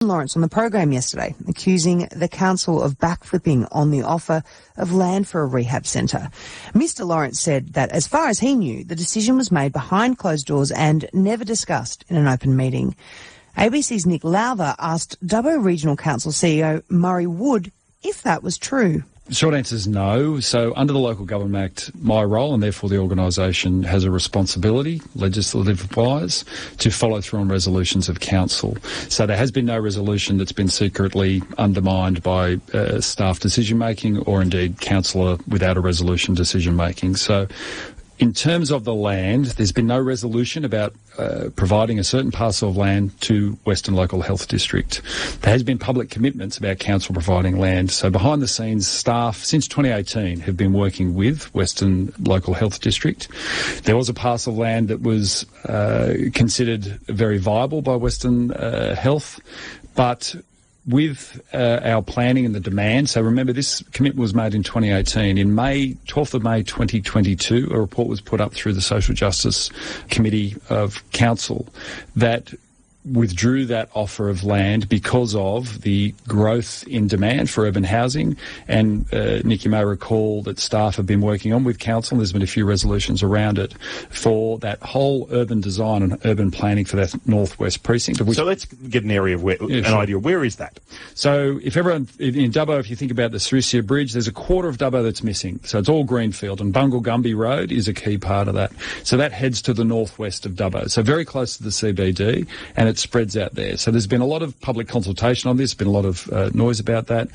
Lawrence on the program yesterday, accusing the council of backflipping on the offer of land for a rehab centre. Mr Lawrence said that as far as he knew, the decision was made behind closed doors and never discussed in an open meeting. ABC's Nick Lowther asked Dubbo Regional Council CEO Murray Wood if that was true. The short answer is no. So under the Local Government Act, my role and therefore the organisation has a responsibility, legislative-wise, to follow through on resolutions of council. So there has been no resolution that's been secretly undermined by staff decision-making or indeed councillor without a resolution decision-making. So in terms of the land, there's been no resolution about providing a certain parcel of land to Western Local Health District. There has been public commitments about council providing land. So behind the scenes, staff since 2018 have been working with Western Local Health District. There was a parcel of land that was considered very viable by Western Health, but with our planning and the demand, so remember this commitment was made in 2018. In 12th of May 2022, a report was put up through the Social Justice Committee of Council that withdrew that offer of land because of the growth in demand for urban housing. And Nick, you may recall that staff have been working on with council, and there's been a few resolutions around it, for that whole urban design and urban planning for that northwest precinct. So let's get an area where, idea. Where is that? So if everyone in Dubbo, if you think about the Sarisia Bridge, there's a quarter of Dubbo that's missing. So it's all greenfield, and Bungle Gumby Road is a key part of that. So that heads to the northwest of Dubbo, so very close to the CBD, and it spreads out there. So there's been a lot of public consultation on this, been a lot of noise about that.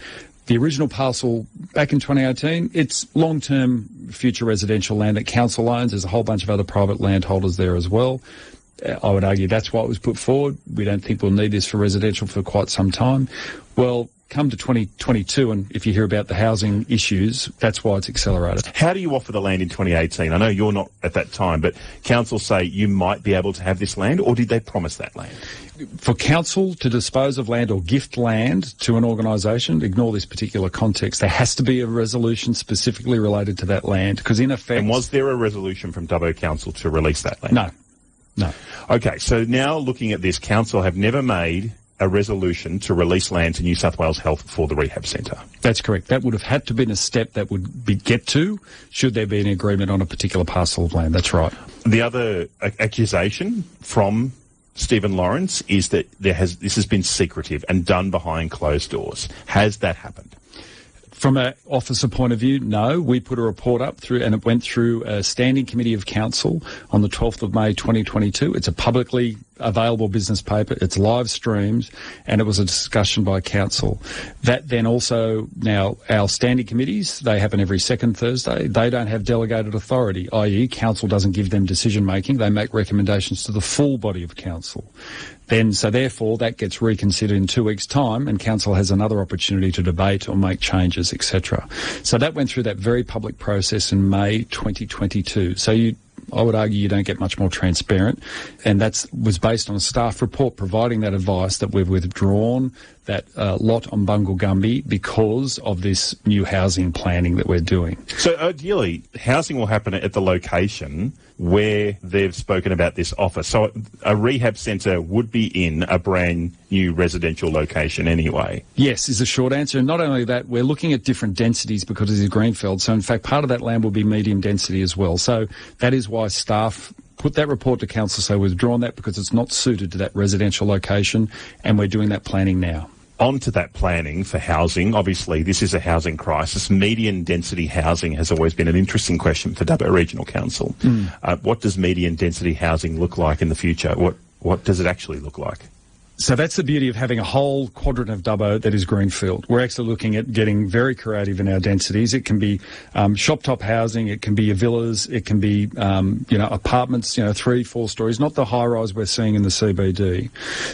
The original parcel back in 2018, it's long-term future residential land that council owns. There's a whole bunch of other private landholders there as well. I would argue that's why it was put forward. We don't think we'll need this for residential for quite some time. Well, come to 2022, and if you hear about the housing issues, that's why it's accelerated. How do you offer the land in 2018? I know you're not at that time, but council say you might be able to have this land, or did they promise that land? For council to dispose of land or gift land to an organisation, ignore this particular context, there has to be a resolution specifically related to that land, because in effect... And was there a resolution from Dubbo Council to release that land? No. Okay, so now looking at this, council have never made a resolution to release land to New South Wales Health for the rehab centre. That's correct. That would have had to been a step that would get to should there be an agreement on a particular parcel of land. That's right. The other accusation from Stephen Lawrence is that this has been secretive and done behind closed doors. Has that happened? From an officer point of view, no. We put a report up through, and it went through a standing committee of council on the 12th of May 2022. It's a publicly available business paper. It's live streamed, and it was a discussion by council. That then also, now our standing committees, they happen every second Thursday. They don't have delegated authority, i.e. council doesn't give them decision making. They make recommendations to the full body of council. So therefore, that gets reconsidered in 2 weeks' time, and council has another opportunity to debate or make changes, etc. So that went through that very public process in May 2022. So I would argue you don't get much more transparent, and that was based on a staff report providing that advice that we've withdrawn that lot on Bungle Gumby because of this new housing planning that we're doing. So ideally, housing will happen at the location where they've spoken about this offer. So a rehab centre would be in a brand new residential location anyway. Yes, is the short answer. And not only that, we're looking at different densities because it is greenfield. So in fact, part of that land will be medium density as well. So that is why staff put that report to council, so we've withdrawn that because it's not suited to that residential location, and we're doing that planning now. On to that planning for housing. Obviously, this is a housing crisis. Median density housing has always been an interesting question for Dubbo Regional Council. What does median density housing look like in the future? What does it actually look like? So that's the beauty of having a whole quadrant of Dubbo that is greenfield. We're actually looking at getting very creative in our densities. It can be shop-top housing, it can be villas, it can be apartments, 3-4 stories, not the high-rise we're seeing in the CBD.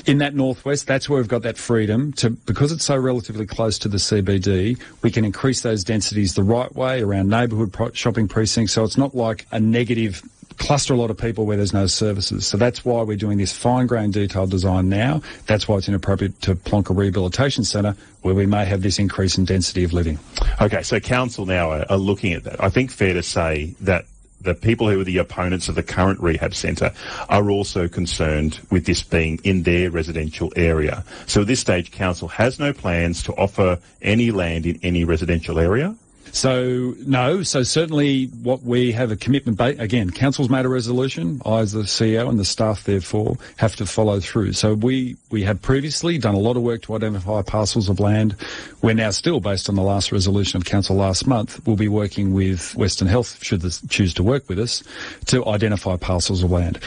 In that northwest, that's where we've got that freedom to, because it's so relatively close to the CBD, we can increase those densities the right way around neighbourhood shopping precincts, so it's not like a negative cluster a lot of people where there's no services. So that's why we're doing this fine-grained detailed design now. That's why it's inappropriate to plonk a rehabilitation centre where we may have this increase in density of living. Okay, so council now are looking at that. I think fair to say that the people who are the opponents of the current rehab centre are also concerned with this being in their residential area. So at this stage, council has no plans to offer any land in any residential area? So, no. So certainly what we have a commitment, again, council's made a resolution. I, as the CEO, and the staff, therefore, have to follow through. So we have previously done a lot of work to identify parcels of land. We're now still, based on the last resolution of council last month, we'll be working with Western Health, should they choose to work with us, to identify parcels of land.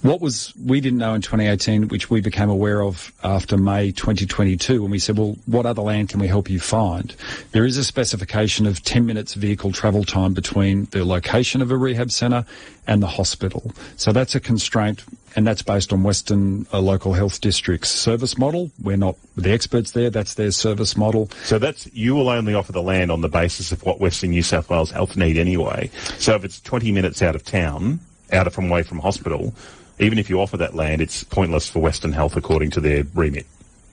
What we didn't know in 2018, which we became aware of after May 2022, when we said, well, what other land can we help you find? There is a specification of 10 minutes vehicle travel time between the location of a rehab centre and the hospital. So that's a constraint, and that's based on Western Local Health District's service model. We're not the experts there. That's their service model. So you will only offer the land on the basis of what Western New South Wales Health need anyway. So if it's 20 minutes out of town, away from hospital, even if you offer that land, it's pointless for Western Health according to their remit.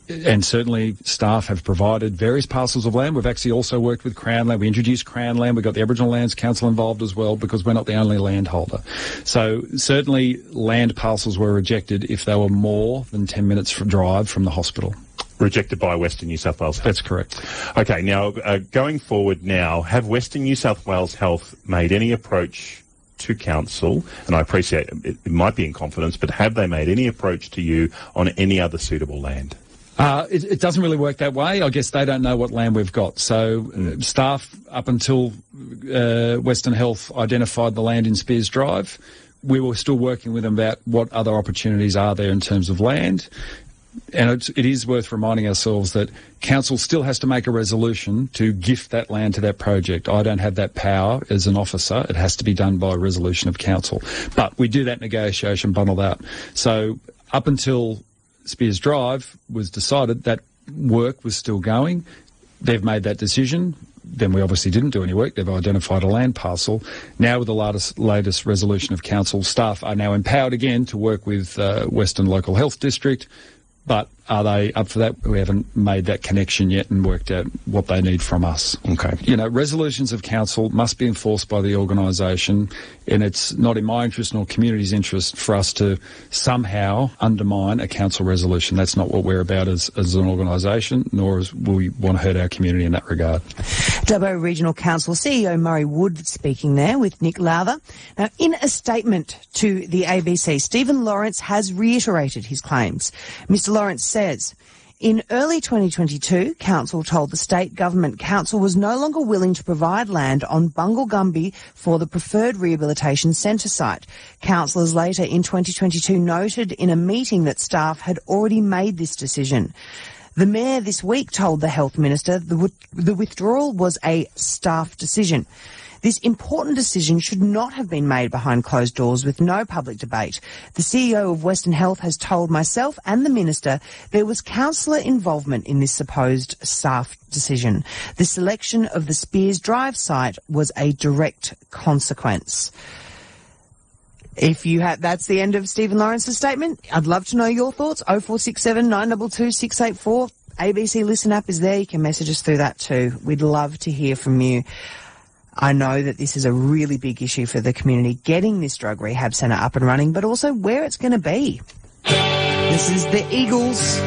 And certainly staff have provided various parcels of land. We've actually also worked with Crown Land. We introduced Crown Land. We got the Aboriginal Lands Council involved as well, because we're not the only landholder. So certainly land parcels were rejected if they were more than 10 minutes drive from the hospital. Rejected by Western New South Wales Health. That's correct. Okay, now going forward now, have Western New South Wales Health made any approach to council, and I appreciate it might be in confidence, but have they made any approach to you on any other suitable land? It doesn't really work that way. I guess they don't know what land we've got. So staff, up until Western Health identified the land in Spears Drive, we were still working with them about what other opportunities are there in terms of land. And it is worth reminding ourselves that council still has to make a resolution to gift that land to that project. I don't have that power as an officer. It has to be done by a resolution of council. But we do that negotiation, bundle that. So up until Spears Drive was decided, that work was still going. They've made that decision. Then we obviously didn't do any work. They've identified a land parcel. Now with the latest resolution of council, staff are now empowered again to work with Western Local Health District. But are they up for that? We haven't made that connection yet and worked out what they need from us. Okay. You know, resolutions of council must be enforced by the organisation, and it's not in my interest nor community's interest for us to somehow undermine a council resolution. That's not what we're about as an organisation, nor will we want to hurt our community in that regard. Dubbo Regional Council CEO Murray Wood speaking there with Nick Lowther. Now, in a statement to the ABC, Stephen Lawrence has reiterated his claims. Mr Lawrence says, in early 2022, Council told the State Government Council was no longer willing to provide land on Bungle Gumby for the preferred rehabilitation centre site. Councillors later in 2022 noted in a meeting that staff had already made this decision. The Mayor this week told the Health Minister the withdrawal was a staff decision. This important decision should not have been made behind closed doors with no public debate. The CEO of Western Health has told myself and the Minister there was councillor involvement in this supposed staff decision. The selection of the Spears Drive site was a direct consequence. That's the end of Stephen Lawrence's statement. I'd love to know your thoughts. 0467 922 684. ABC Listen app is there. You can message us through that too. We'd love to hear from you. I know that this is a really big issue for the community, getting this drug rehab centre up and running, but also where it's going to be. This is the Eagles.